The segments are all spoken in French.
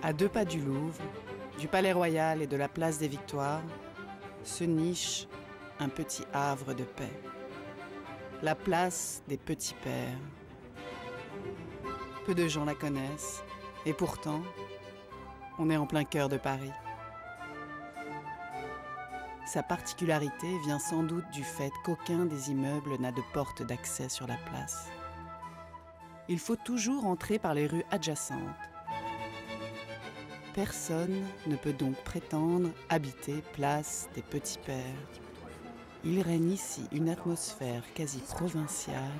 À 2 pas du Louvre, du Palais Royal et de la place des Victoires, se niche un petit havre de paix. La place des Petits Pères. Peu de gens la connaissent, et pourtant, on est en plein cœur de Paris. Sa particularité vient sans doute du fait qu'aucun des immeubles n'a de porte d'accès sur la place. Il faut toujours entrer par les rues adjacentes. Personne ne peut donc prétendre habiter place des Petits Pères. Il règne ici une atmosphère quasi provinciale,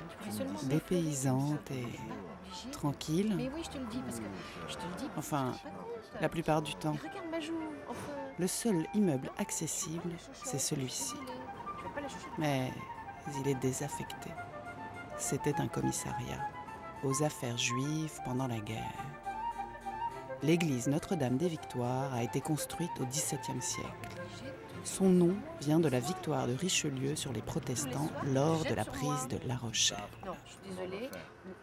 dépaysante et tranquille. Mais oui, je te le dis parce que je te le dis. Enfin, la plupart du temps. Regarde ma joue, enfin. Le seul immeuble accessible, c'est celui-ci. Mais il est désaffecté. C'était un commissariat aux affaires juives pendant la guerre. L'église Notre-Dame des Victoires a été construite au XVIIe siècle. Son nom vient de la victoire de Richelieu sur les protestants lors de la prise de La Rochelle. Non, je suis désolée,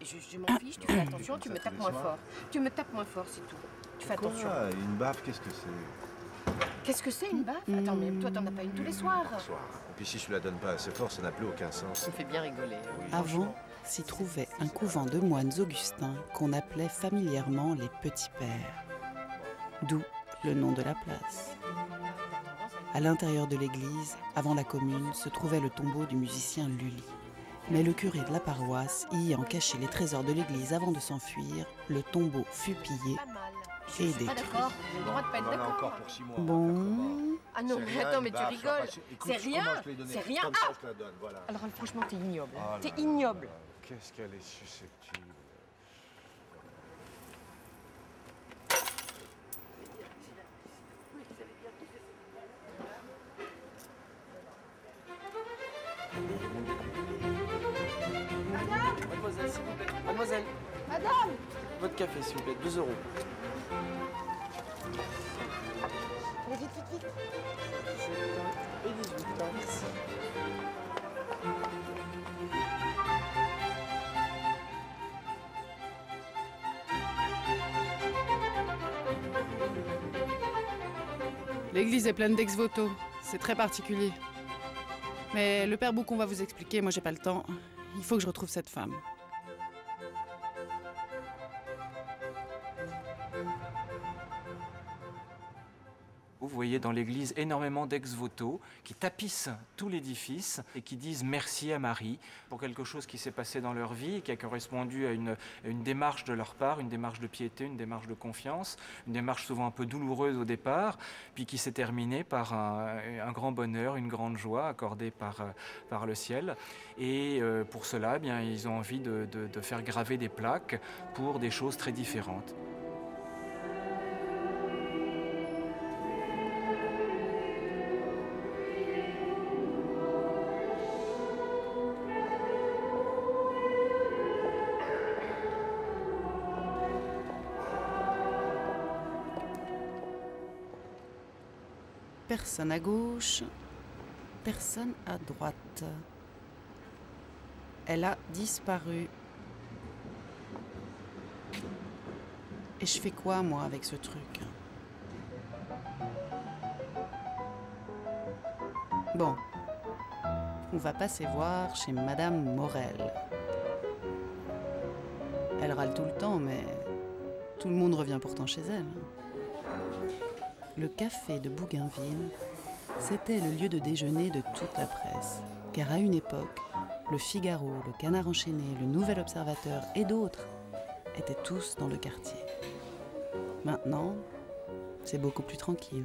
je m'en fiche, tu fais attention, tu me tapes moins fort. Tu me tapes moins fort, c'est tout. Tu fais attention. Une baffe, qu'est-ce que c'est? Qu'est-ce que c'est une baffe? Attends, mais toi t'en as pas une tous les soirs. Et puis si je la donne pas assez fort, ça n'a plus aucun sens. Ça me fait bien rigoler. Oui, Avant s'y trouvait un couvent de moines augustins qu'on appelait familièrement les Petits Pères. D'où le nom de la place. À l'intérieur de l'église, avant la commune, se trouvait le tombeau du musicien Lully. Mais le curé de la paroisse y ayant caché les trésors de l'église avant de s'enfuir, le tombeau fut pillé et Ah détruit. d'accord, j'ai le droit de pas être d'accord. encore pour 6 mois. Bon, Ah non, mais attends, mais tu rigoles. C'est rien, c'est rien. Comme ça, je la donne, voilà. Alors franchement, t'es ignoble. Oh T'es là ignoble. là, qu'est-ce qu'elle est susceptible. Mademoiselle, s'il vous plaît. Mademoiselle. Madame. Votre café, s'il vous plaît. 2 €. Allez, vite, vite, vite. Et 18, merci. l'église est pleine d'ex-voto. C'est très particulier. Mais le père Boucon va vous expliquer, moi j'ai pas le temps. Il faut que je retrouve cette femme. Vous voyez dans l'église énormément d'ex-voto qui tapissent tout l'édifice et qui disent merci à Marie pour quelque chose qui s'est passé dans leur vie et qui a correspondu à une démarche de leur part, une démarche de piété, une démarche de confiance, une démarche souvent un peu douloureuse au départ, puis qui s'est terminée par un grand bonheur, une grande joie accordée par le ciel. Et pour cela, eh bien, ils ont envie de faire graver des plaques pour des choses très différentes. Personne à gauche, personne à droite. Elle a disparu. Et je fais quoi, moi, avec ce truc ? Bon, on va passer voir chez Madame Morel. Elle râle tout le temps, mais tout le monde revient pourtant chez elle. Le café de Bougainville, c'était le lieu de déjeuner de toute la presse. Car à une époque, le Figaro, le Canard enchaîné, le Nouvel Observateur et d'autres étaient tous dans le quartier. Maintenant, c'est beaucoup plus tranquille.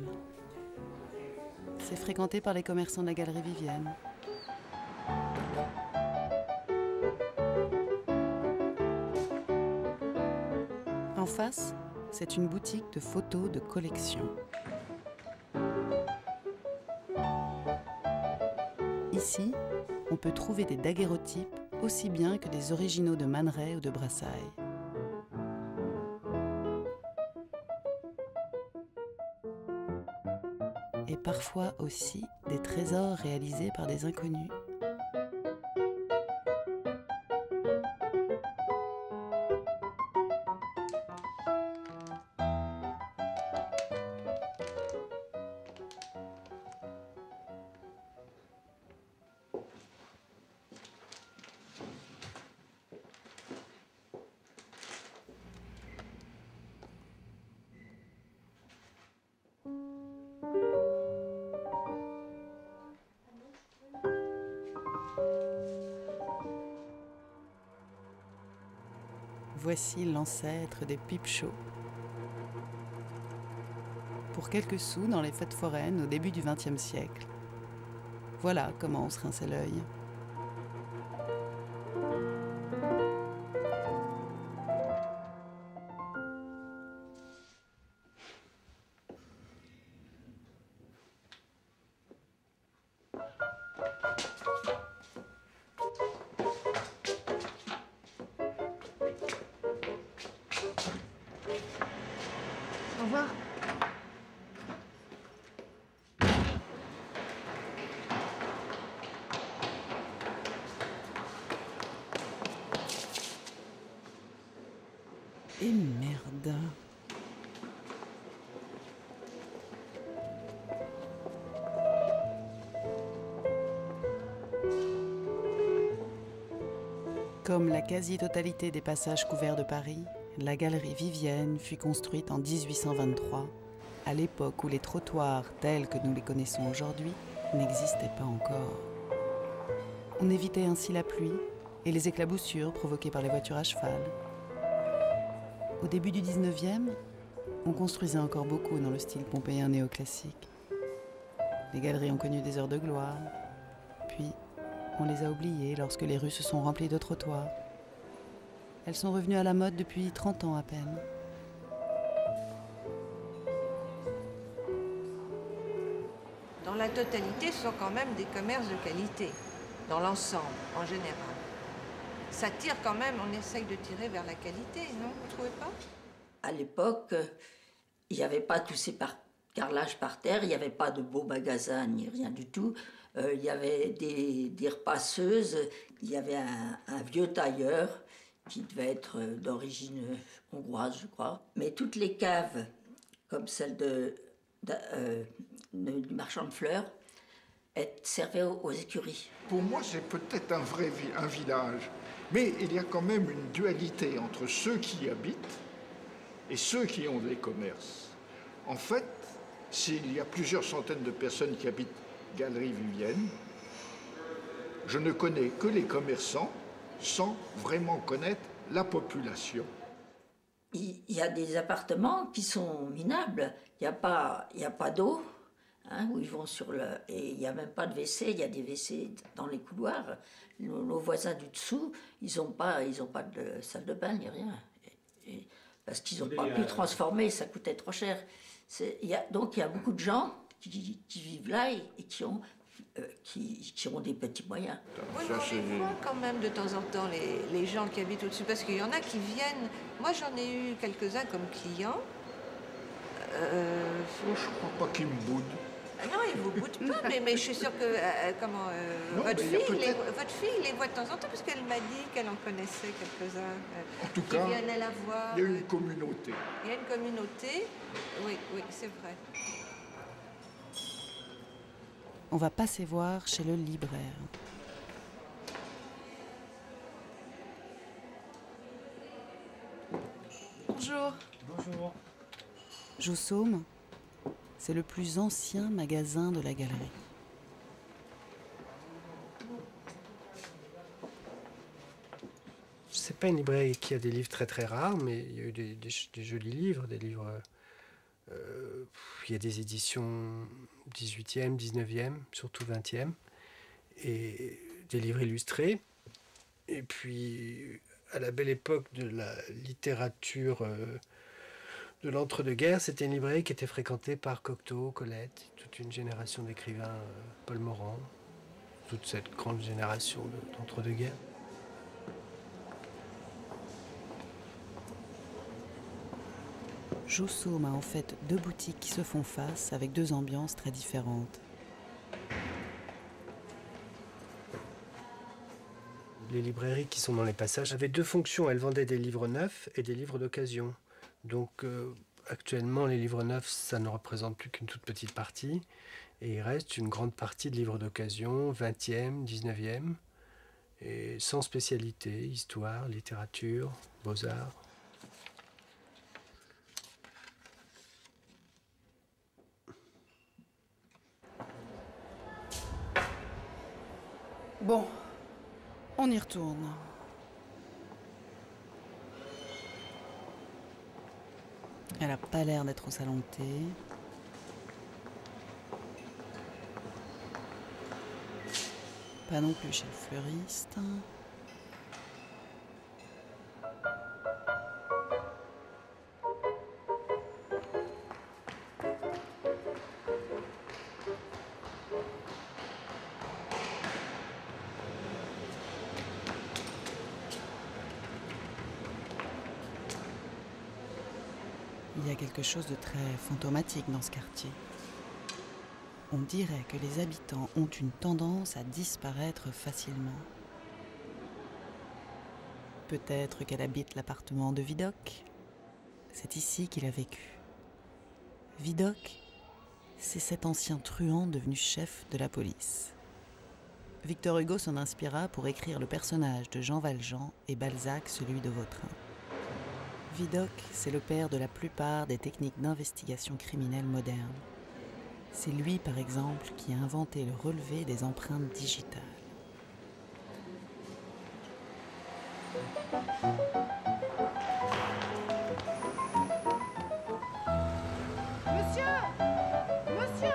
C'est fréquenté par les commerçants de la Galerie Vivienne. En face, c'est une boutique de photos de collection. Ici, on peut trouver des daguerreotypes aussi bien que des originaux de Man Ray ou de Brassailles. Et parfois aussi des trésors réalisés par des inconnus. Voici l'ancêtre des pipe shows. Pour quelques sous dans les fêtes foraines au début du XXe siècle. Voilà comment on se rinçait l'œil. Au revoir. Et merde. Comme la quasi-totalité des passages couverts de Paris, la galerie Vivienne fut construite en 1823, à l'époque où les trottoirs tels que nous les connaissons aujourd'hui n'existaient pas encore. On évitait ainsi la pluie et les éclaboussures provoquées par les voitures à cheval. Au début du 19e, on construisait encore beaucoup dans le style pompéien néoclassique. Les galeries ont connu des heures de gloire, puis on les a oubliées lorsque les rues se sont remplies de trottoirs. Elles sont revenues à la mode depuis 30 ans à peine. Dans la totalité, ce sont quand même des commerces de qualité, dans l'ensemble, en général. Ça tire quand même, on essaye de tirer vers la qualité, non? Vous ne trouvez pas? À l'époque, il n'y avait pas tous ces carrelages par terre, il n'y avait pas de beaux magasins ni rien du tout. Il y avait des repasseuses, il y avait un vieux tailleur qui devait être d'origine hongroise, je crois. Mais toutes les caves, comme celle du marchand de fleurs, servaient aux écuries. Pour moi, c'est peut-être un village, mais il y a quand même une dualité entre ceux qui y habitent et ceux qui ont des commerces. En fait, s'il y a plusieurs centaines de personnes qui habitent Galerie Vivienne, je ne connais que les commerçants sans vraiment connaître la population. Il y a des appartements qui sont minables. Il n'y a pas d'eau, hein, où ils vont sur le... Et il n'y a même pas de WC, il y a des WC dans les couloirs. Nos voisins du dessous, ils n'ont pas de salle de bain ni rien. Parce qu'ils n'ont pas pu transformer, ça coûtait trop cher. Donc il y a beaucoup de gens qui vivent là et qui ont des petits moyens. Oui, mais on les voit quand même de temps en temps, les gens qui habitent au-dessus, parce qu'il y en a qui viennent... Moi, j'en ai eu quelques-uns comme clients. Je ne crois pas qu'ils me boudent. Non, ils ne vous boudent pas, mais je suis sûre que... votre fille les voit de temps en temps, parce qu'elle m'a dit qu'elle en connaissait quelques-uns. En tout cas, qui viennent la voir. Il y a une communauté. Il y a une communauté, oui, c'est vrai. on va passer voir chez le libraire. Bonjour. Bonjour. Joussaume, c'est le plus ancien magasin de la galerie. C'est pas une librairie qui a des livres très très rares, mais il y a eu des jolis livres, des livres... il y a des éditions 18e, 19e, surtout 20e, et des livres illustrés. Et puis, à la belle époque de la littérature de l'entre-deux-guerres, c'était une librairie qui était fréquentée par Cocteau, Colette, toute une génération d'écrivains, Paul Morand, toute cette grande génération d'entre-deux-guerres. Joussaume a en fait 2 boutiques qui se font face avec 2 ambiances très différentes. Les librairies qui sont dans les passages avaient 2 fonctions. Elles vendaient des livres neufs et des livres d'occasion. Donc actuellement, les livres neufs, ça ne représente plus qu'une toute petite partie. Et il reste une grande partie de livres d'occasion, 20e, 19e, et sans spécialité, histoire, littérature, beaux-arts. Bon, on y retourne. Elle n'a pas l'air d'être au salon de thé. Pas non plus chez le fleuriste. Il y a quelque chose de très fantomatique dans ce quartier. On dirait que les habitants ont une tendance à disparaître facilement. Peut-être qu'elle habite l'appartement de Vidocq. C'est ici qu'il a vécu. Vidocq, c'est cet ancien truand devenu chef de la police. Victor Hugo s'en inspira pour écrire le personnage de Jean Valjean et Balzac celui de Vautrin. Vidocq, c'est le père de la plupart des techniques d'investigation criminelle modernes. C'est lui, par exemple, qui a inventé le relevé des empreintes digitales. Monsieur! Monsieur!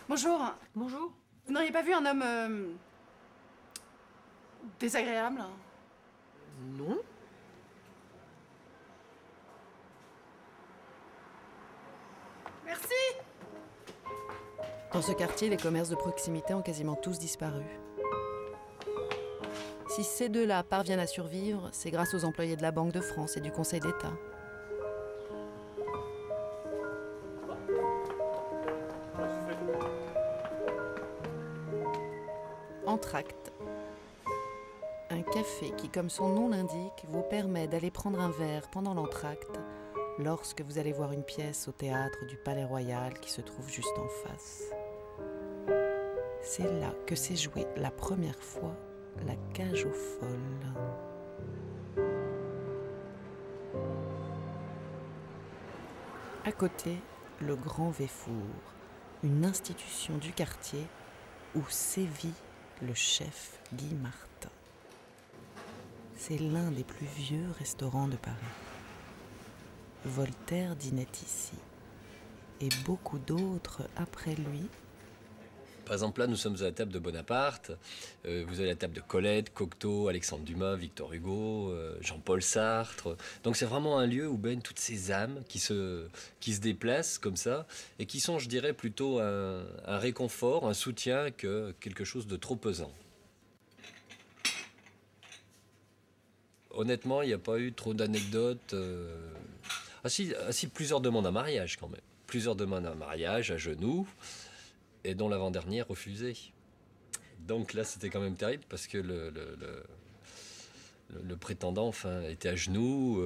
Bonjour. Bonjour. Vous n'auriez pas vu un homme désagréable? Non. Merci. Dans ce quartier, les commerces de proximité ont quasiment tous disparu. Si ces deux-là parviennent à survivre, c'est grâce aux employés de la Banque de France et du Conseil d'État. Entr'acte. Un café qui, comme son nom l'indique, vous permet d'aller prendre un verre pendant l'entr'acte lorsque vous allez voir une pièce au théâtre du Palais Royal qui se trouve juste en face. C'est là que s'est jouée la première fois la cage aux folles. À côté, le Grand Véfour, une institution du quartier où sévit le chef Guy Martin. C'est l'un des plus vieux restaurants de Paris. Voltaire dînait ici, et beaucoup d'autres après lui. Par exemple, là, nous sommes à la table de Bonaparte. Vous avez la table de Colette, Cocteau, Alexandre Dumas, Victor Hugo, Jean-Paul Sartre. Donc c'est vraiment un lieu où baignent toutes ces âmes qui se déplacent comme ça et qui sont, je dirais, plutôt un réconfort, un soutien que quelque chose de trop pesant. Honnêtement, il n'y a pas eu trop d'anecdotes. Ah si, plusieurs demandes à mariage quand même. Plusieurs demandes à mariage à genoux. et dont l'avant-dernier refusait. Donc là, c'était quand même terrible parce que le prétendant était à genoux,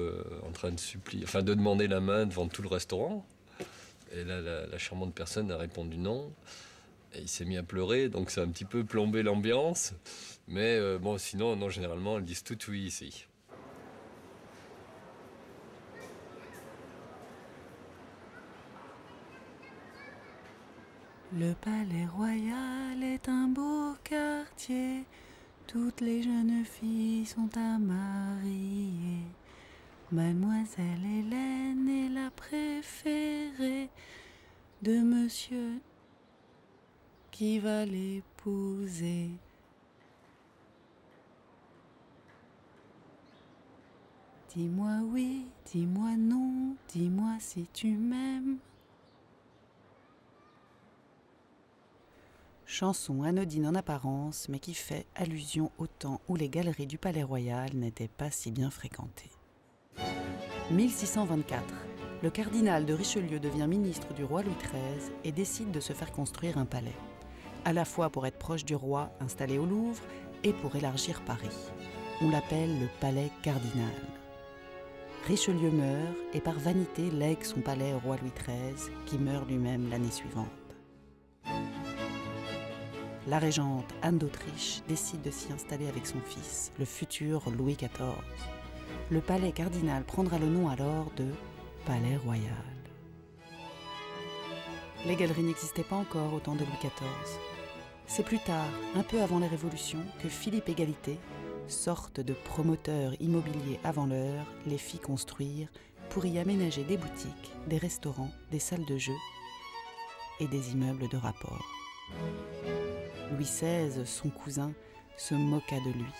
en train de demander la main devant tout le restaurant. Et là, la charmante personne a répondu non. Et il s'est mis à pleurer, donc ça a un petit peu plombé l'ambiance. Mais bon, sinon, non, généralement, elles disent tout oui ici. Le palais royal est un beau quartier. Toutes les jeunes filles sont à marier. Mademoiselle Hélène est la préférée de monsieur qui va l'épouser. Dis-moi oui, dis-moi non, dis-moi si tu m'aimes. Chanson anodine en apparence, mais qui fait allusion au temps où les galeries du Palais Royal n'étaient pas si bien fréquentées. 1624, le cardinal de Richelieu devient ministre du roi Louis XIII et décide de se faire construire un palais, à la fois pour être proche du roi installé au Louvre et pour élargir Paris. On l'appelle le palais cardinal. Richelieu meurt et par vanité lègue son palais au roi Louis XIII, qui meurt lui-même l'année suivante. La régente Anne d'Autriche décide de s'y installer avec son fils, le futur Louis XIV. Le palais cardinal prendra le nom alors de Palais Royal. Les galeries n'existaient pas encore au temps de Louis XIV. C'est plus tard, un peu avant les révolutions, que Philippe Égalité, sorte de promoteur immobilier avant l'heure, les fit construire pour y aménager des boutiques, des restaurants, des salles de jeu et des immeubles de rapport. Louis XVI, son cousin, se moqua de lui,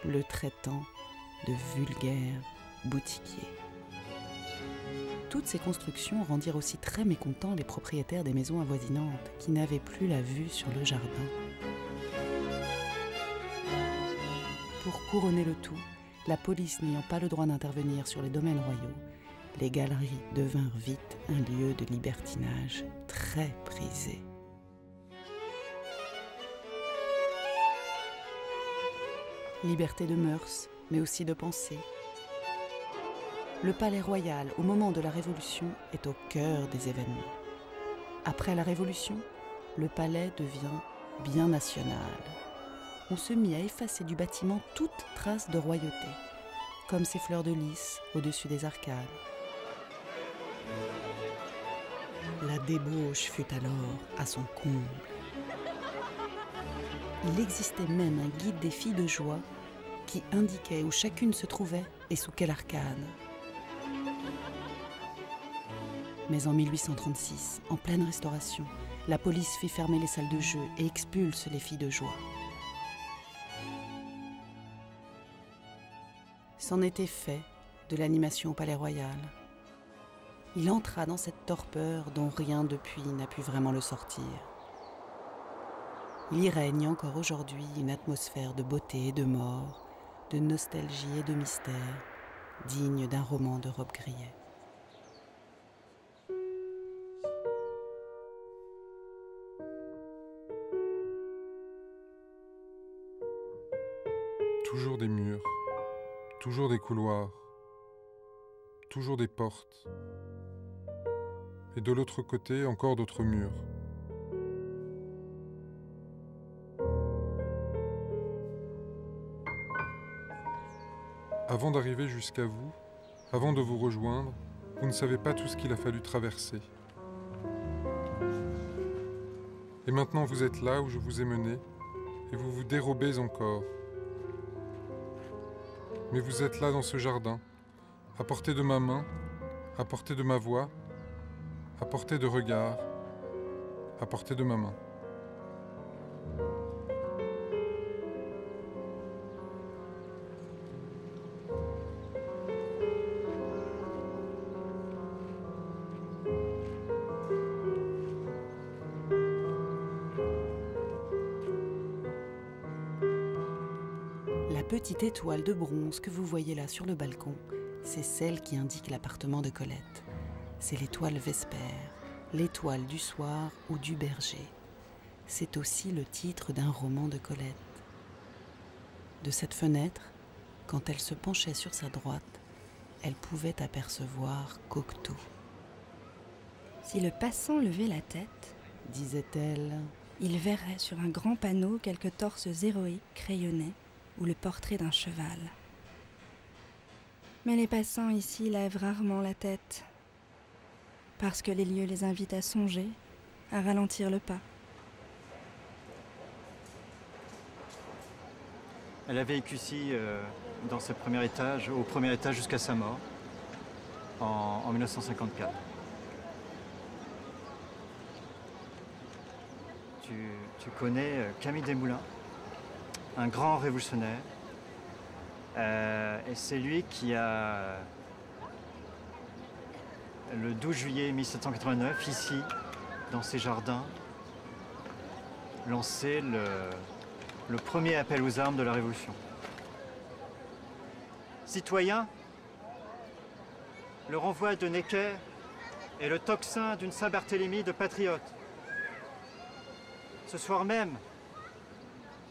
le traitant de vulgaire boutiquier. Toutes ces constructions rendirent aussi très mécontents les propriétaires des maisons avoisinantes qui n'avaient plus la vue sur le jardin. Pour couronner le tout, la police n'ayant pas le droit d'intervenir sur les domaines royaux, les galeries devinrent vite un lieu de libertinage très prisé. Liberté de mœurs, mais aussi de pensée. Le Palais Royal, au moment de la Révolution, est au cœur des événements. Après la Révolution, le palais devient bien national. On se mit à effacer du bâtiment toute trace de royauté, comme ces fleurs de lys au-dessus des arcades. La débauche fut alors à son comble. Il existait même un guide des filles de joie qui indiquait où chacune se trouvait et sous quelle arcade. Mais en 1836, en pleine restauration, la police fit fermer les salles de jeu et expulse les filles de joie. C'en était fait de l'animation au Palais Royal. Il entra dans cette torpeur dont rien depuis n'a pu vraiment le sortir. Il y règne encore aujourd'hui une atmosphère de beauté et de mort, de nostalgie et de mystère, digne d'un roman de Robbe-Grillet. Toujours des murs, toujours des couloirs, toujours des portes. Et de l'autre côté, encore d'autres murs. Avant d'arriver jusqu'à vous, avant de vous rejoindre, vous ne savez pas tout ce qu'il a fallu traverser. Et maintenant vous êtes là où je vous ai mené, et vous vous dérobez encore. Mais vous êtes là dans ce jardin, à portée de ma main, à portée de ma voix, à portée de regard, à portée de ma main. La petite étoile de bronze que vous voyez là sur le balcon, c'est celle qui indique l'appartement de Colette. C'est l'étoile Vespère, l'étoile du soir ou du berger. c'est aussi le titre d'un roman de Colette. De cette fenêtre, quand elle se penchait sur sa droite, elle pouvait apercevoir Cocteau. Si le passant levait la tête, disait-elle, il verrait sur un grand panneau quelques torses héroïques crayonnés ou le portrait d'un cheval. Mais les passants ici lèvent rarement la tête, parce que les lieux les invitent à songer, à ralentir le pas. Elle a vécu ici, dans ce premier étage, au premier étage jusqu'à sa mort, en 1954. Tu connais Camille Desmoulins, un grand révolutionnaire. Et c'est lui qui a, le 12 juillet 1789, ici, dans ses jardins, lancé le premier appel aux armes de la Révolution. Citoyens, le renvoi de Necker est le tocsin d'une Saint-Barthélemy de patriotes. Ce soir même,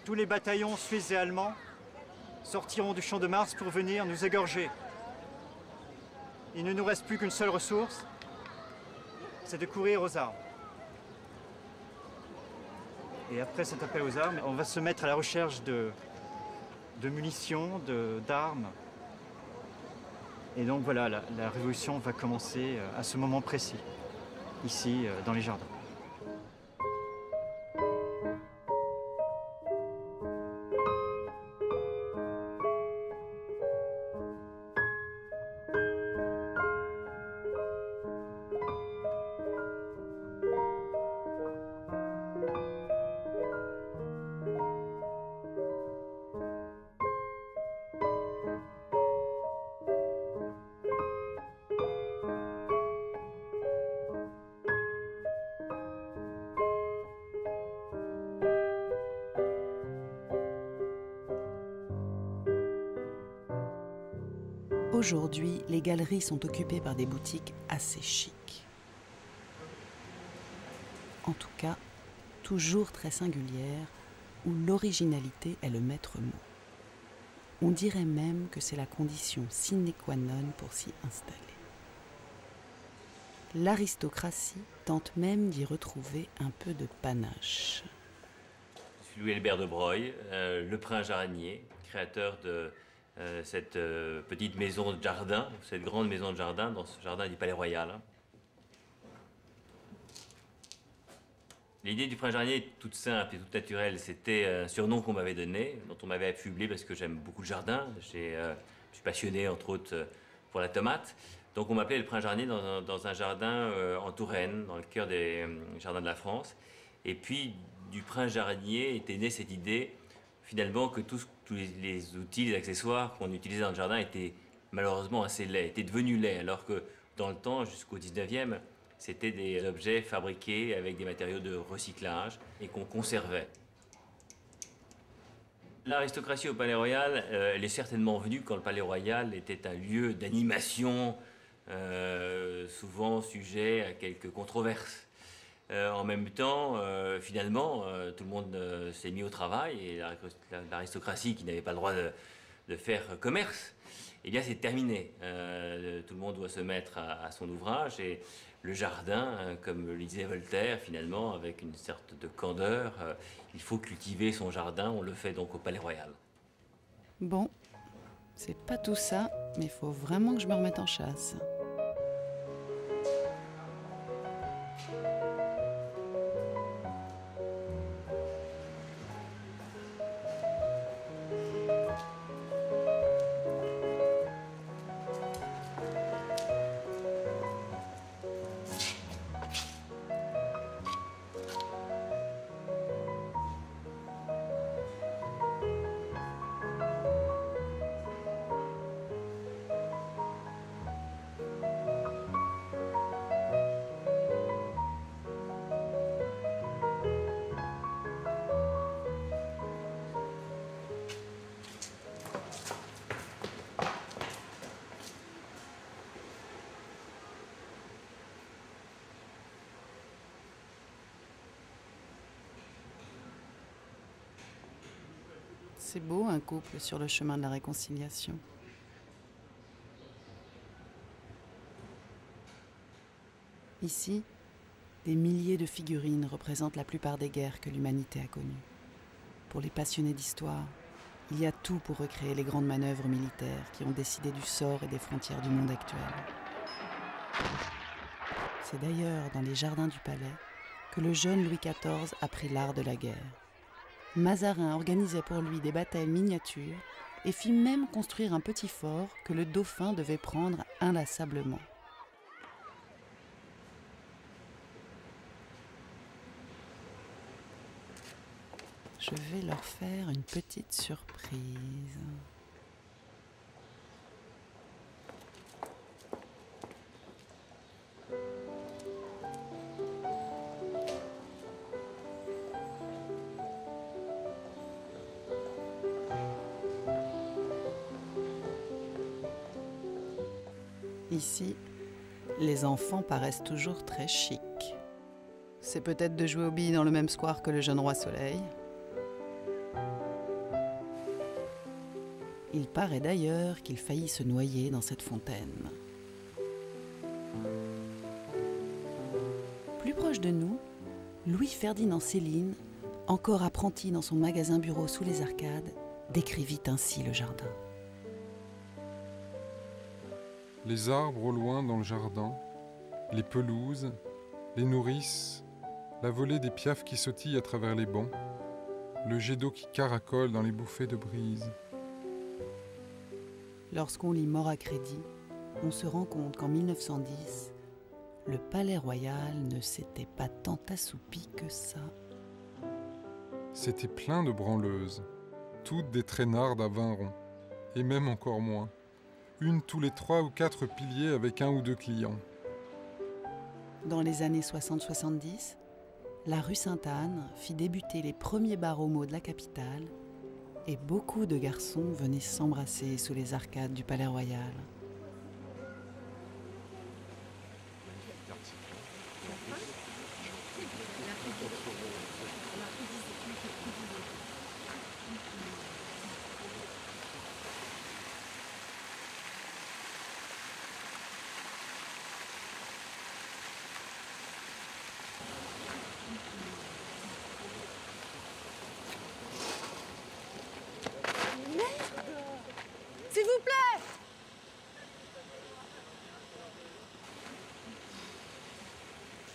tous les bataillons suisses et allemands sortiront du champ de Mars pour venir nous égorger. Il ne nous reste plus qu'une seule ressource, c'est de courir aux armes. Et après cet appel aux armes, on va se mettre à la recherche de munitions, d'armes. Et donc voilà, la révolution va commencer à ce moment précis, ici, dans les jardins. Aujourd'hui, les galeries sont occupées par des boutiques assez chics. En tout cas, toujours très singulières, où l'originalité est le maître mot. On dirait même que c'est la condition sine qua non pour s'y installer. L'aristocratie tente même d'y retrouver un peu de panache. Je suis Louis-Albert de Broglie, le prince Jaranier, créateur de cette petite maison de jardin, cette grande maison de jardin, dans ce jardin du Palais Royal. L'idée du prince Jaranier est toute simple et toute naturelle. C'était un surnom qu'on m'avait donné, dont on m'avait affublé parce que j'aime beaucoup le jardin. Je suis passionné, entre autres, pour la tomate. Donc on m'appelait le prince Jaranier dans un jardin en Touraine, dans le cœur des jardins de la France. Et puis, du prince Jaranier était née cette idée, finalement, que tous les outils, les accessoires qu'on utilisait dans le jardin étaient malheureusement assez laids, étaient devenus laids, alors que dans le temps, jusqu'au 19e, c'était des objets fabriqués avec des matériaux de recyclage et qu'on conservait. L'aristocratie au Palais Royal, elle est certainement venue quand le Palais Royal était un lieu d'animation, souvent sujet à quelques controverses. En même temps, finalement, tout le monde s'est mis au travail et l'aristocratie qui n'avait pas le droit de faire commerce, eh bien c'est terminé. Tout le monde doit se mettre à son ouvrage et le jardin, comme le disait Voltaire, finalement, avec une sorte de candeur, il faut cultiver son jardin, on le fait donc au Palais Royal. Bon, c'est pas tout ça, mais il faut vraiment que je me remette en chasse. C'est beau, un couple sur le chemin de la réconciliation. Ici, des milliers de figurines représentent la plupart des guerres que l'humanité a connues. Pour les passionnés d'histoire, il y a tout pour recréer les grandes manœuvres militaires qui ont décidé du sort et des frontières du monde actuel. C'est d'ailleurs dans les jardins du palais que le jeune Louis XIV a pris l'art de la guerre. Mazarin organisait pour lui des batailles miniatures et fit même construire un petit fort que le dauphin devait prendre inlassablement. Je vais leur faire une petite surprise. Ici, les enfants paraissent toujours très chics. C'est peut-être de jouer aux billes dans le même square que le jeune roi Soleil. Il paraît d'ailleurs qu'il faillit se noyer dans cette fontaine. Plus proche de nous, Louis-Ferdinand Céline, encore apprenti dans son magasin-bureau sous les arcades, décrivit ainsi le jardin. Les arbres au loin dans le jardin, les pelouses, les nourrices, la volée des piafs qui sautillent à travers les bancs, le jet d'eau qui caracole dans les bouffées de brise. Lorsqu'on lit Mort à crédit, on se rend compte qu'en 1910, le palais royal ne s'était pas tant assoupi que ça. C'était plein de branleuses, toutes des traînardes à 20 ronds, et même encore moins. Une tous les 3 ou 4 piliers avec 1 ou 2 clients. Dans les années 60-70, la rue Sainte-Anne fit débuter les premiers bars homos de la capitale et beaucoup de garçons venaient s'embrasser sous les arcades du Palais Royal. S'il vous plaît!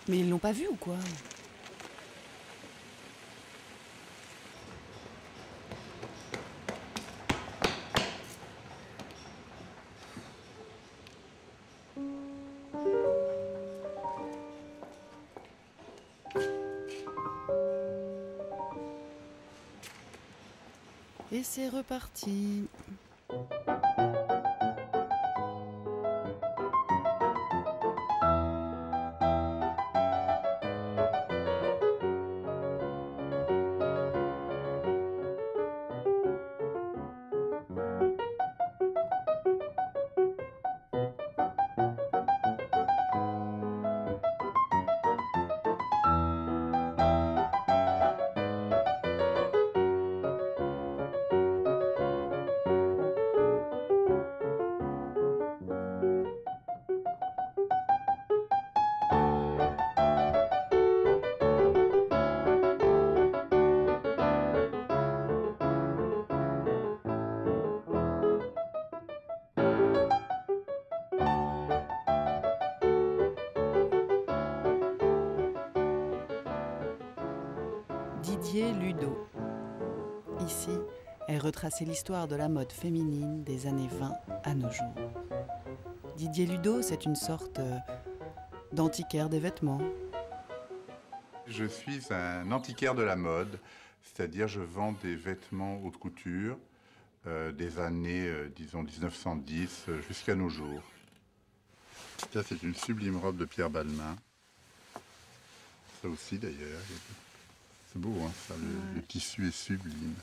Mais ils l'ont pas vu ou quoi? Et c'est reparti. Didier Ludo. Ici est retracée l'histoire de la mode féminine des années 20 à nos jours. Didier Ludo, c'est une sorte d'antiquaire des vêtements. Je suis un antiquaire de la mode, c'est-à-dire je vends des vêtements haute couture des années, disons, 1910 jusqu'à nos jours. Ça, c'est une sublime robe de Pierre Balmain. Ça aussi, d'ailleurs. C'est beau, hein, ça, le tissu est sublime.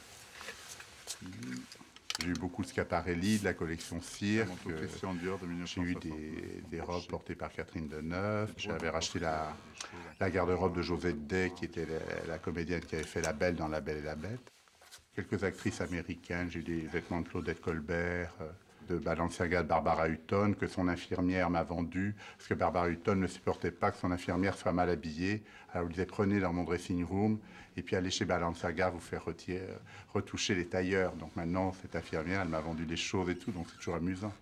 J'ai eu beaucoup de Schiaparelli, de la collection Cirque. J'ai eu des robes portées par Catherine Deneuve. J'avais racheté la garde-robe de Josette Day, qui était la comédienne qui avait fait La Belle dans La Belle et la Bête. quelques actrices américaines. J'ai eu des vêtements de Claudette Colbert, de Balenciaga de Barbara Hutton, que son infirmière m'a vendu, parce que Barbara Hutton ne supportait pas que son infirmière soit mal habillée. Alors elle disait, prenez dans mon dressing room, et puis allez chez Balenciaga vous faire retoucher les tailleurs. Donc maintenant, cette infirmière, elle m'a vendu des choses et tout, donc c'est toujours amusant.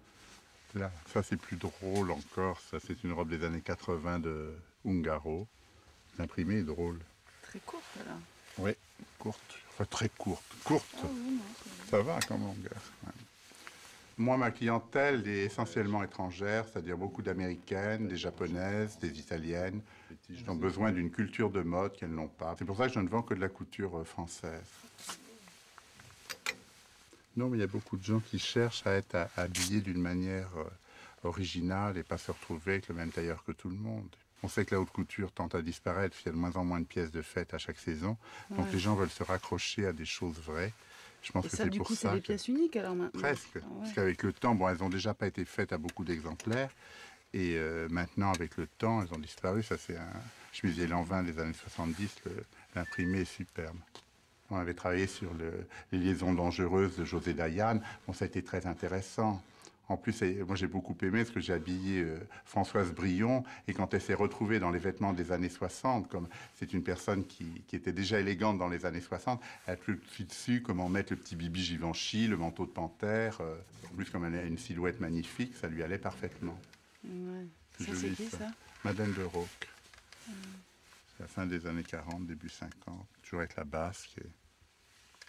Là, ça c'est plus drôle encore, ça c'est une robe des années 80 de Ungaro. L'imprimé est drôle. Très courte alors. Oui, courte, enfin très courte. Courte, Oh, oui, non, ça va comme longueur. Ouais. Moi, ma clientèle est essentiellement étrangère, c'est-à-dire beaucoup d'américaines, des japonaises, des italiennes, qui ont besoin d'une culture de mode qu'elles n'ont pas. C'est pour ça que je ne vends que de la couture française. Non, mais il y a beaucoup de gens qui cherchent à être habillés d'une manière originale et pas se retrouver avec le même tailleur que tout le monde. On sait que la haute couture tend à disparaître, il y a de moins en moins de pièces de fête à chaque saison. Donc Ouais. les gens veulent se raccrocher à des choses vraies. Je pense Et que ça, c'est du pour coup, c'est ça des pièces uniques alors maintenant. Presque. Ah ouais. Parce qu'avec le temps, bon, elles n'ont déjà pas été faites à beaucoup d'exemplaires. Et maintenant, avec le temps, elles ont disparu. Ça, c'est un chemisier Lanvin des années 70. L'imprimé est superbe. On avait travaillé sur les liaisons dangereuses de José Dayan. Bon, ça a été très intéressant. En plus, moi j'ai beaucoup aimé parce que j'ai habillé Françoise Brion, et quand elle s'est retrouvée dans les vêtements des années 60, comme c'est une personne qui était déjà élégante dans les années 60, elle a tout de suite su comment mettre le petit Bibi Givenchy, le manteau de panthère. En plus, comme elle a une silhouette magnifique, ça lui allait parfaitement. Ouais. C'est Ça, joli, c'est qui ça? Madeleine de Rauque. C'est la fin des années 40, début 50, toujours avec la basque.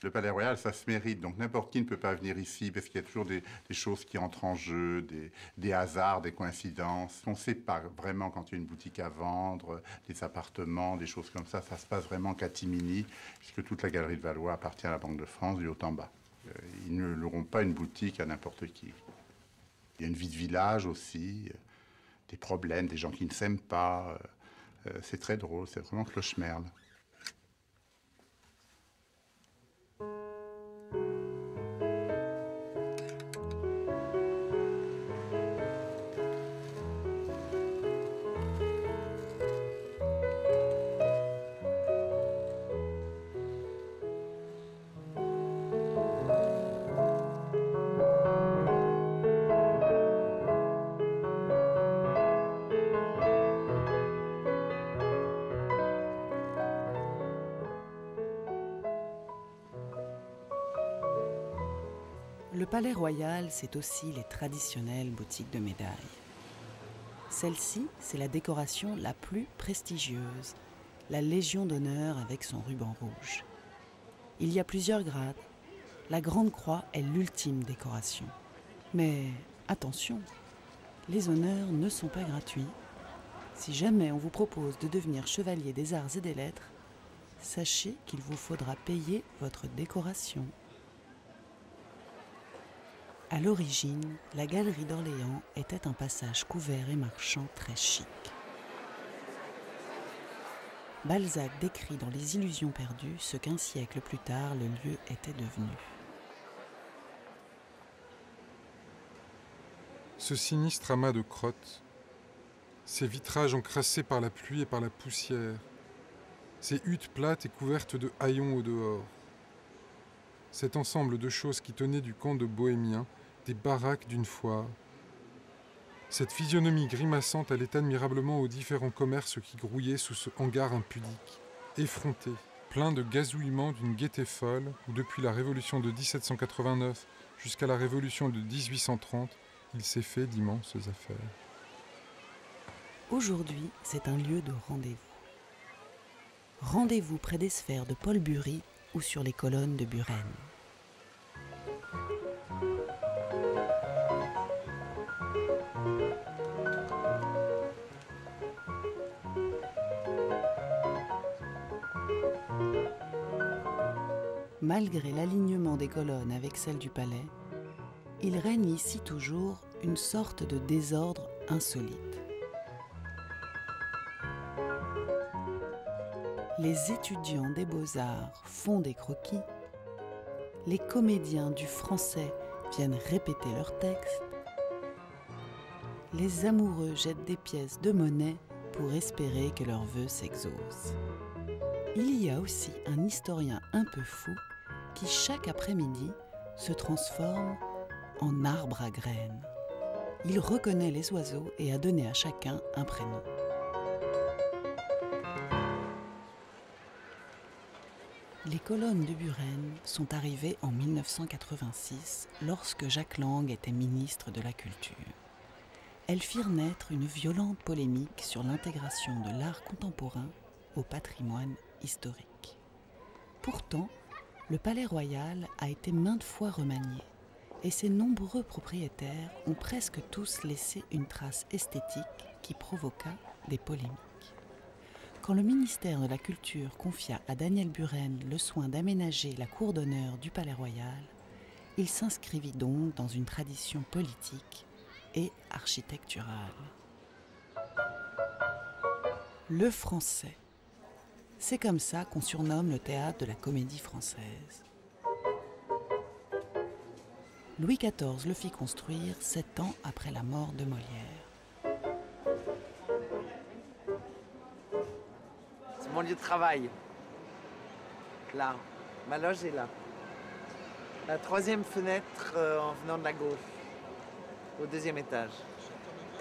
Le Palais Royal, ça se mérite, donc n'importe qui ne peut pas venir ici, parce qu'il y a toujours des choses qui entrent en jeu, des hasards, des coïncidences. On ne sait pas vraiment quand il y a une boutique à vendre, des appartements, des choses comme ça se passe vraiment catimini, puisque toute la galerie de Valois appartient à la Banque de France, du haut en bas. Ils ne loueront pas une boutique à n'importe qui. Il y a une vie de village aussi, des problèmes, des gens qui ne s'aiment pas. C'est très drôle, c'est vraiment cloche-merle. Le Palais Royal, c'est aussi les traditionnelles boutiques de médailles. Celle-ci, c'est la décoration la plus prestigieuse, la Légion d'honneur avec son ruban rouge. Il y a plusieurs grades. La Grande Croix est l'ultime décoration. Mais attention, les honneurs ne sont pas gratuits. Si jamais on vous propose de devenir chevalier des arts et des lettres, sachez qu'il vous faudra payer votre décoration. À l'origine, la galerie d'Orléans était un passage couvert et marchand très chic. Balzac décrit dans Les Illusions perdues ce qu'un siècle plus tard le lieu était devenu. Ce sinistre amas de crottes, ces vitrages encrassés par la pluie et par la poussière, ces huttes plates et couvertes de haillons au dehors, cet ensemble de choses qui tenaient du camp de bohémiens, des baraques d'une foire. Cette physionomie grimaçante allait admirablement aux différents commerces qui grouillaient sous ce hangar impudique, effronté, plein de gazouillements d'une gaieté folle, où depuis la révolution de 1789 jusqu'à la révolution de 1830, il s'est fait d'immenses affaires. Aujourd'hui, c'est un lieu de rendez-vous. Rendez-vous près des sphères de Paul Bury ou sur les colonnes de Buren. Malgré l'alignement des colonnes avec celles du palais, il règne ici toujours une sorte de désordre insolite. Les étudiants des beaux-arts font des croquis, les comédiens du français viennent répéter leurs textes, les amoureux jettent des pièces de monnaie pour espérer que leurs vœux s'exaucent. Il y a aussi un historien un peu fou qui chaque après-midi se transforme en arbre à graines. Il reconnaît les oiseaux et a donné à chacun un prénom. Les colonnes de Buren sont arrivées en 1986, lorsque Jack Lang était ministre de la Culture. Elles firent naître une violente polémique sur l'intégration de l'art contemporain au patrimoine historique. Pourtant, le Palais Royal a été maintes fois remanié et ses nombreux propriétaires ont presque tous laissé une trace esthétique qui provoqua des polémiques. Quand le ministère de la Culture confia à Daniel Buren le soin d'aménager la cour d'honneur du Palais Royal, il s'inscrivit donc dans une tradition politique et architecturale. Le Français. C'est comme ça qu'on surnomme le théâtre de la Comédie Française. Louis XIV le fit construire 7 ans après la mort de Molière. C'est mon lieu de travail. Là, ma loge est là. La 3e fenêtre en venant de la gauche, au 2e étage.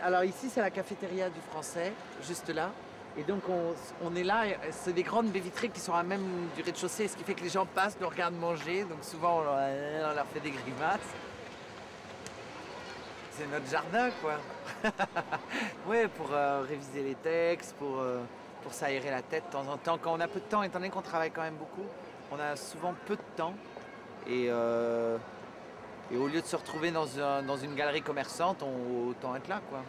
Alors ici, c'est la cafétéria du Français, juste là. Et donc on est là, c'est des grandes baies vitrées qui sont à même du rez-de-chaussée, ce qui fait que les gens passent, nous regardent manger, donc souvent on leur fait des grimaces. C'est notre jardin, quoi. Ouais, pour réviser les textes, pour s'aérer la tête de temps en temps. Quand on a peu de temps, étant donné qu'on travaille quand même beaucoup, on a souvent peu de temps. Et au lieu de se retrouver dans une galerie commerçante, autant être là, quoi.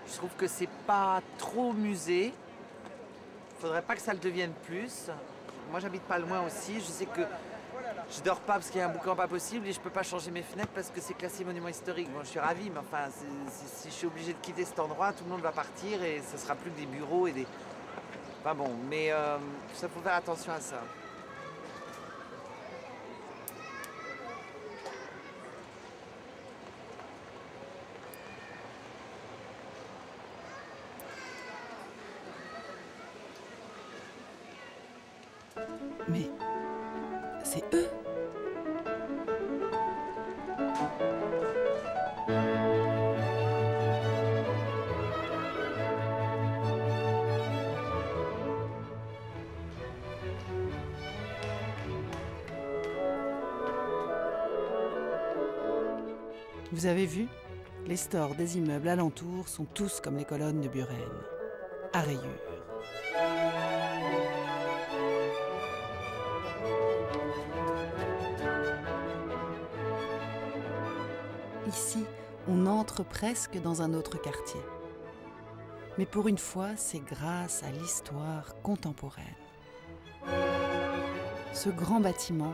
Je trouve que c'est pas trop musée. Faudrait pas que ça le devienne plus. Moi, j'habite pas loin aussi. Je sais que je dors pas parce qu'il y a un boucan pas possible et je peux pas changer mes fenêtres parce que c'est classé monument historique. Bon, je suis ravie, mais enfin, si je suis obligée de quitter cet endroit, tout le monde va partir et ce sera plus que des bureaux et des... Enfin bon, mais ça faut faire attention à ça. Mais c'est eux. Vous avez vu? Les stores des immeubles alentours sont tous comme les colonnes de Buren, à rayures. Ici, on entre presque dans un autre quartier. Mais pour une fois, c'est grâce à l'histoire contemporaine. Ce grand bâtiment,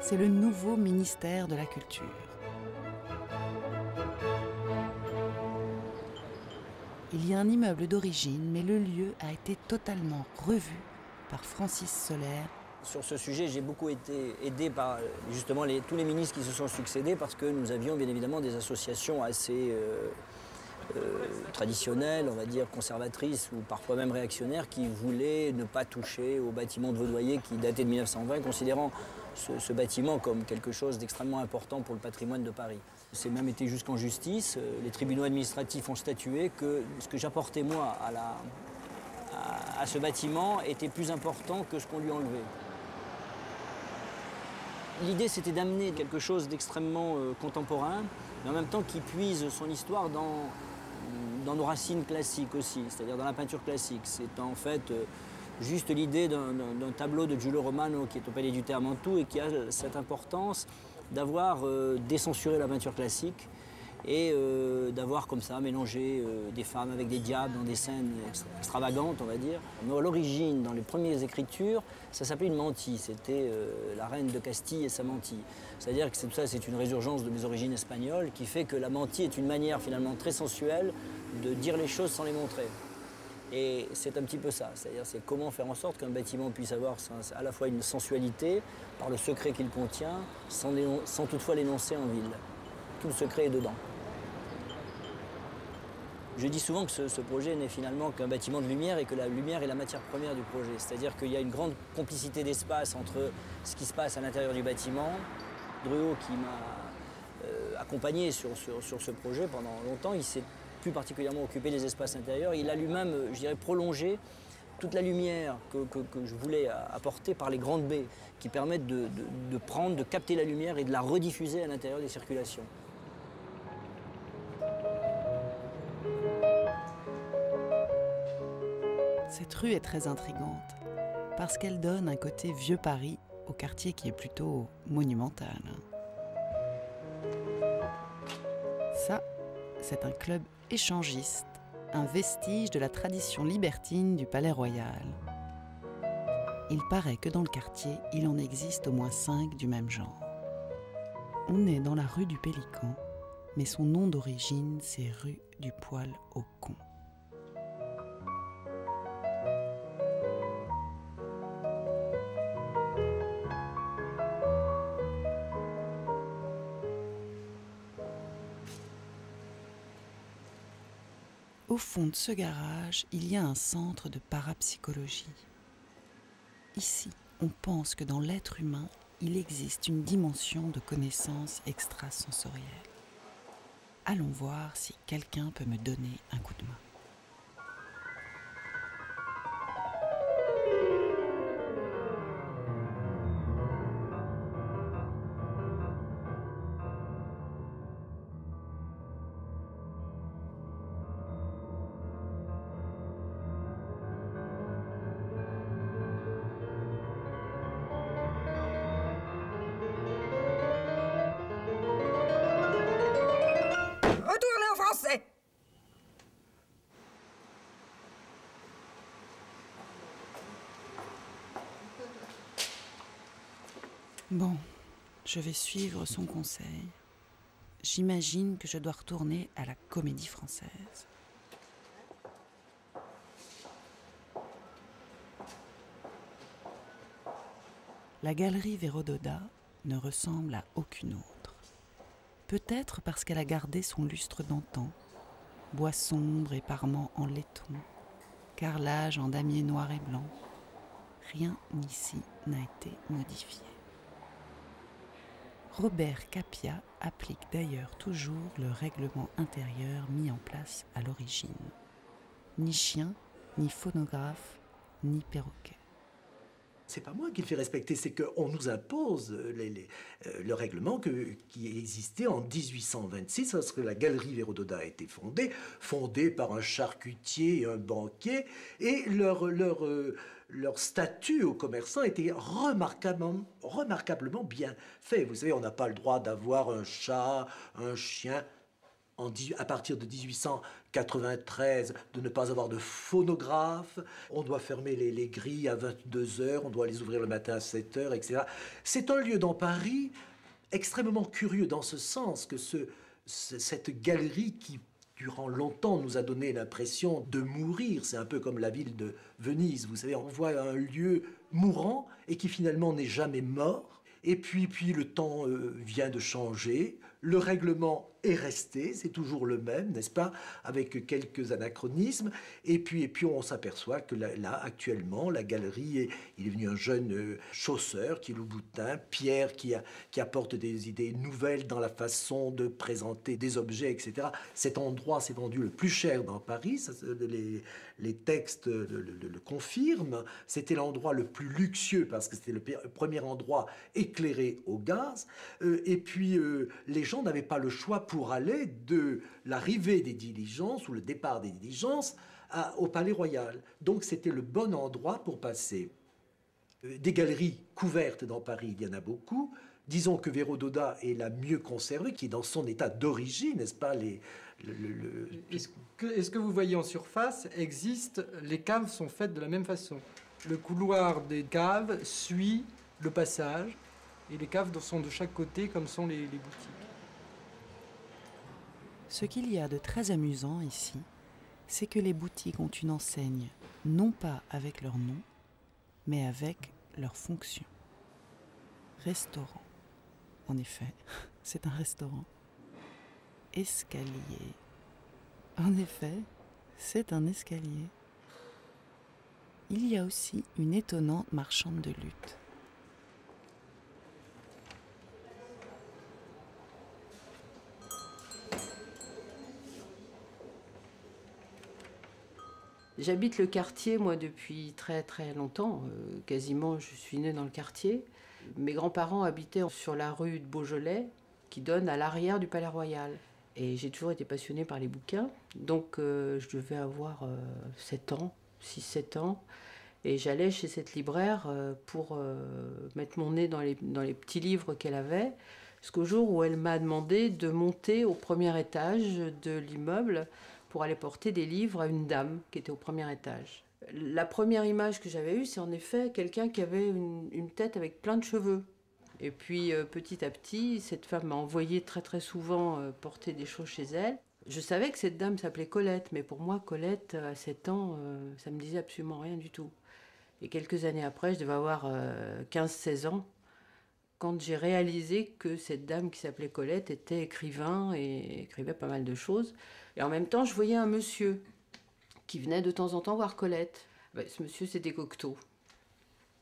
c'est le nouveau ministère de la Culture. Il y a un immeuble d'origine, mais le lieu a été totalement revu par Francis Solaire. Sur ce sujet, j'ai beaucoup été aidé par justement tous les ministres qui se sont succédés parce que nous avions bien évidemment des associations assez traditionnelles, on va dire conservatrices ou parfois même réactionnaires qui voulaient ne pas toucher au bâtiment de Vaudoyer qui datait de 1920, considérant ce bâtiment comme quelque chose d'extrêmement important pour le patrimoine de Paris. C'est même été jusqu'en justice. Les tribunaux administratifs ont statué que ce que j'apportais moi à ce bâtiment était plus important que ce qu'on lui enlevait. L'idée, c'était d'amener quelque chose d'extrêmement contemporain, mais en même temps qui puise son histoire dans nos racines classiques aussi, c'est-à-dire dans la peinture classique. C'est en fait juste l'idée d'un tableau de Giulio Romano qui est au Palais du Thermes en tout et qui a cette importance d'avoir décensuré la peinture classique et d'avoir comme ça mélangé des femmes avec des diables dans des scènes extravagantes, on va dire. Mais à l'origine, dans les premières écritures, ça s'appelait une mantille. C'était la reine de Castille et sa mantille. C'est-à-dire que tout ça, c'est une résurgence de mes origines espagnoles qui fait que la mantille est une manière finalement très sensuelle de dire les choses sans les montrer. Et c'est un petit peu ça, c'est-à-dire c'est comment faire en sorte qu'un bâtiment puisse avoir à la fois une sensualité par le secret qu'il contient, sans toutefois l'énoncer en ville. Tout le secret est dedans. Je dis souvent que ce projet n'est finalement qu'un bâtiment de lumière et que la lumière est la matière première du projet. C'est-à-dire qu'il y a une grande complicité d'espace entre ce qui se passe à l'intérieur du bâtiment. Druot, qui m'a accompagné sur ce projet pendant longtemps, il s'est plus particulièrement occupé des espaces intérieurs. Il a lui-même, je dirais, prolongé toute la lumière que je voulais apporter par les grandes baies qui permettent de capter la lumière et de la rediffuser à l'intérieur des circulations. Cette rue est très intrigante parce qu'elle donne un côté vieux Paris au quartier qui est plutôt monumental. Ça, c'est un club échangiste, un vestige de la tradition libertine du Palais Royal. Il paraît que dans le quartier, il en existe au moins 5 du même genre. On est dans la rue du Pélican, mais son nom d'origine, c'est rue du Poil au Con. Au fond de ce garage, il y a un centre de parapsychologie. Ici, on pense que dans l'être humain, il existe une dimension de connaissance extrasensorielle. Allons voir si quelqu'un peut me donner un coup de main. Bon, je vais suivre son conseil. J'imagine que je dois retourner à la Comédie Française. La galerie Vérododa ne ressemble à aucune autre. Peut-être parce qu'elle a gardé son lustre d'antan, bois sombre et parements en laiton, carrelage en damier noir et blanc. Rien ici n'a été modifié. Robert Capia applique d'ailleurs toujours le règlement intérieur mis en place à l'origine. Ni chien, ni phonographe, ni perroquet. C'est pas moi qui le fais respecter, c'est qu'on nous impose le règlement qui existait en 1826, lorsque la galerie Vérododa a été fondée par un charcutier et un banquier, et leur statut aux commerçants était remarquablement bien fait. Vous savez, on n'a pas le droit d'avoir un chat, un chien, à partir de 1893, de ne pas avoir de phonographe, on doit fermer les grilles à 22h, on doit les ouvrir le matin à 7h, etc. C'est un lieu dans Paris extrêmement curieux dans ce sens que cette galerie qui, durant longtemps, nous a donné l'impression de mourir, c'est un peu comme la ville de Venise, vous savez, on voit un lieu mourant et qui finalement n'est jamais mort. Et puis le temps vient de changer, le règlement est resté, c'est toujours le même, n'est-ce pas, avec quelques anachronismes. Et puis on s'aperçoit que là, actuellement, la galerie, il est venu un jeune chausseur qui est Louboutin, Pierre, qui apporte des idées nouvelles dans la façon de présenter des objets, etc. Cet endroit s'est vendu le plus cher dans Paris, ça, les textes le confirment. C'était l'endroit le plus luxueux parce que c'était le premier endroit éclairé au gaz. Et puis les gens n'avaient pas le choix pour aller de l'arrivée des diligences ou le départ des diligences au Palais Royal. Donc c'était le bon endroit pour passer. Des galeries couvertes dans Paris, il y en a beaucoup. Disons que Vérododa est la mieux conservée, qui est dans son état d'origine, n'est-ce pas? Est-ce que vous voyez en surface, les caves sont faites de la même façon. Le couloir des caves suit le passage, et les caves sont de chaque côté, comme sont les boutiques. Ce qu'il y a de très amusant ici, c'est que les boutiques ont une enseigne, non pas avec leur nom, mais avec leur fonction. Restaurant. En effet, c'est un restaurant. Escalier. En effet, c'est un escalier. Il y a aussi une étonnante marchande de luth. J'habite le quartier, moi, depuis très très longtemps. Quasiment, je suis née dans le quartier. Mes grands-parents habitaient sur la rue de Beaujolais, qui donne à l'arrière du Palais Royal. Et j'ai toujours été passionnée par les bouquins. Donc, je devais avoir 7 ans, 6-7 ans. Et j'allais chez cette libraire pour mettre mon nez dans les petits livres qu'elle avait. Jusqu'au jour où elle m'a demandé de monter au premier étage de l'immeuble pour aller porter des livres à une dame qui était au premier étage. La première image que j'avais eue, c'est en effet quelqu'un qui avait une tête avec plein de cheveux. Et puis petit à petit, cette femme m'a envoyé très très souvent porter des choses chez elle. Je savais que cette dame s'appelait Colette, mais pour moi, Colette, à 7 ans, ça me disait absolument rien du tout. Et quelques années après, je devais avoir 15-16 ans, quand j'ai réalisé que cette dame qui s'appelait Colette était écrivain et écrivait pas mal de choses. Et en même temps, je voyais un monsieur qui venait de temps en temps voir Colette. Ce monsieur, c'était Cocteau.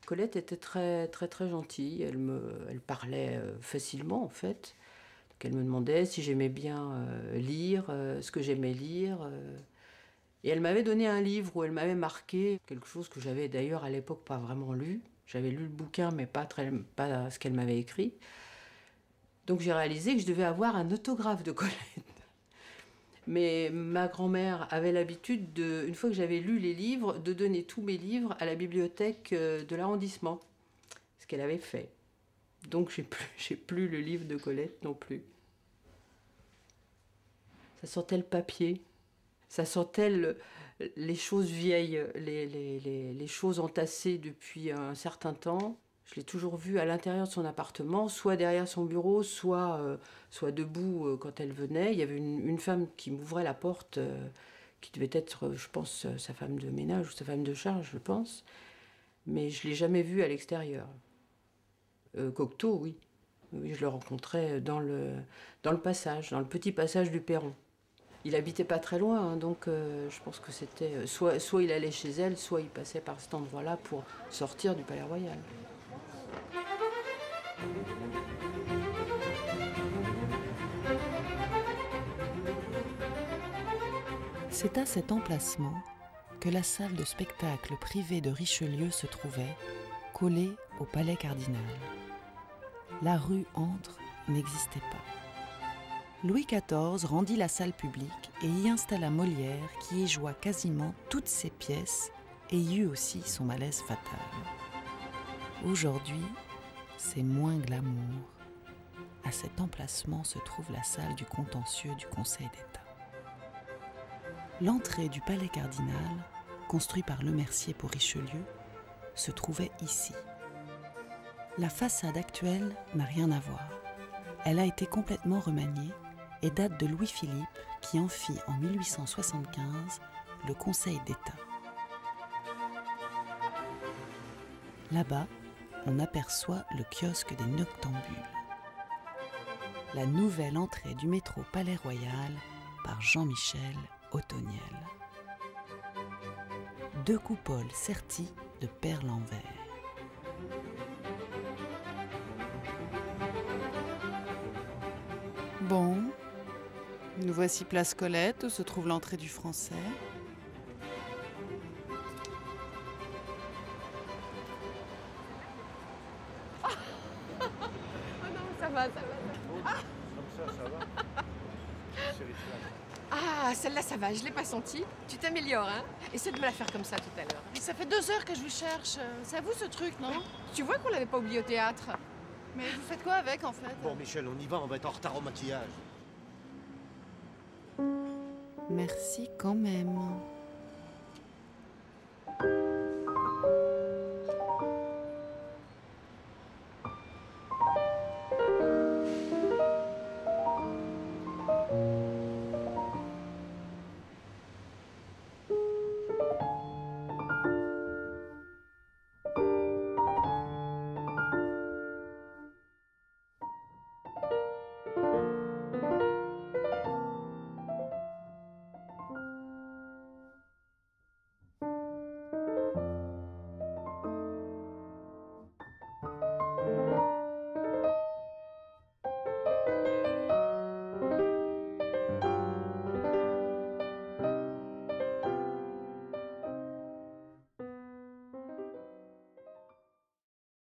Colette était très très très gentille. Elle parlait facilement, en fait. Donc elle me demandait si j'aimais bien lire, ce que j'aimais lire. Et elle m'avait donné un livre où elle m'avait marqué quelque chose que j'avais d'ailleurs à l'époque pas vraiment lu. J'avais lu le bouquin, mais pas ce qu'elle m'avait écrit. Donc j'ai réalisé que je devais avoir un autographe de Colette. Mais ma grand-mère avait l'habitude, une fois que j'avais lu les livres, de donner tous mes livres à la bibliothèque de l'arrondissement. Ce qu'elle avait fait. Donc j'ai plus le livre de Colette non plus. Ça sentait le papier. Ça sentait les choses vieilles, les choses entassées depuis un certain temps. Je l'ai toujours vue à l'intérieur de son appartement, soit derrière son bureau, soit debout quand elle venait. Il y avait une femme qui m'ouvrait la porte, qui devait être, je pense, sa femme de ménage ou sa femme de charge, je pense. Mais je ne l'ai jamais vue à l'extérieur. Cocteau, oui. Oui, je le rencontrais dans le passage, dans le petit passage du perron. Il habitait pas très loin, hein, donc je pense que c'était... Soit il allait chez elle, soit il passait par cet endroit-là pour sortir du Palais Royal. C'est à cet emplacement que la salle de spectacle privée de Richelieu se trouvait, collée au Palais Cardinal. La rue Entre n'existait pas. Louis XIV rendit la salle publique et y installa Molière qui y joua quasiment toutes ses pièces et y eut aussi son malaise fatal. Aujourd'hui, c'est moins glamour. À cet emplacement se trouve la salle du contentieux du Conseil d'État. L'entrée du Palais Cardinal, construit par Lemercier pour Richelieu, se trouvait ici. La façade actuelle n'a rien à voir. Elle a été complètement remaniée et date de Louis-Philippe qui en fit en 1875 le Conseil d'État. Là-bas, on aperçoit le kiosque des Noctambules. La nouvelle entrée du métro Palais Royal par Jean-Michel Ottoniel. 2 coupoles serties de perles en verre. Bon, nous voici place Colette où se trouve l'entrée du Français. Oh non, ça va. Comme ça va. Ah, celle-là, ça va, je l'ai pas sentie. Tu t'améliores, hein? Essaie de me la faire comme ça tout à l'heure. Mais ça fait 2 heures que je vous cherche. C'est à vous ce truc, non? Tu vois qu'on l'avait pas oublié au théâtre. Mais vous faites quoi avec, en fait? Bon, Michel, on y va, on va être en retard au maquillage. Merci quand même.